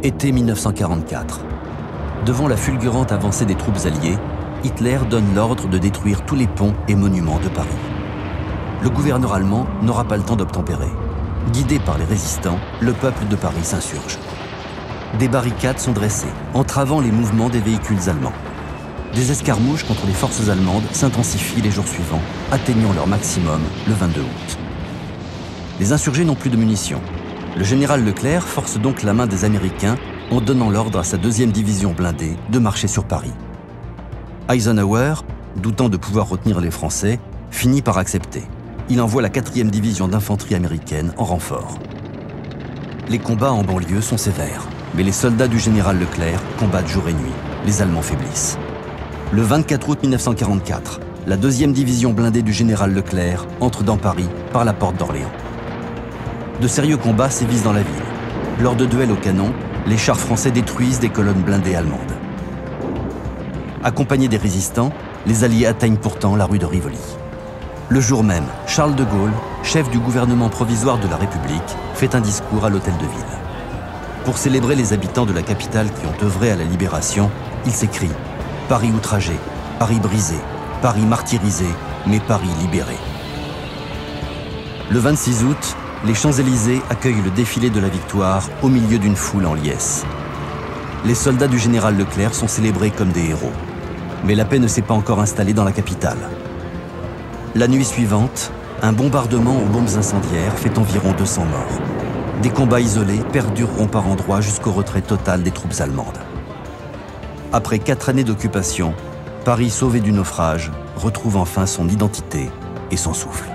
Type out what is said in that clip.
Été 1944. Devant la fulgurante avancée des troupes alliées, Hitler donne l'ordre de détruire tous les ponts et monuments de Paris. Le gouverneur allemand n'aura pas le temps d'obtempérer. Guidé par les résistants, le peuple de Paris s'insurge. Des barricades sont dressées, entravant les mouvements des véhicules allemands. Des escarmouches contre les forces allemandes s'intensifient les jours suivants, atteignant leur maximum le 22 août. Les insurgés n'ont plus de munitions. Le général Leclerc force donc la main des Américains en donnant l'ordre à sa 2e division blindée de marcher sur Paris. Eisenhower, doutant de pouvoir retenir les Français, finit par accepter. Il envoie la 4e division d'infanterie américaine en renfort. Les combats en banlieue sont sévères, mais les soldats du général Leclerc combattent jour et nuit. Les Allemands faiblissent. Le 24 août 1944, la 2e division blindée du général Leclerc entre dans Paris par la porte d'Orléans. De sérieux combats sévissent dans la ville. Lors de duels au canon, les chars français détruisent des colonnes blindées allemandes. Accompagnés des résistants, les Alliés atteignent pourtant la rue de Rivoli. Le jour même, Charles de Gaulle, chef du gouvernement provisoire de la République, fait un discours à l'Hôtel de Ville. Pour célébrer les habitants de la capitale qui ont œuvré à la libération, il s'écrie « Paris outragé, Paris brisé, Paris martyrisé, mais Paris libéré ». Le 26 août, les Champs-Élysées accueillent le défilé de la victoire au milieu d'une foule en liesse. Les soldats du général Leclerc sont célébrés comme des héros. Mais la paix ne s'est pas encore installée dans la capitale. La nuit suivante, un bombardement aux bombes incendiaires fait environ 200 morts. Des combats isolés perdureront par endroits jusqu'au retrait total des troupes allemandes. Après 4 années d'occupation, Paris sauvé du naufrage retrouve enfin son identité et son souffle.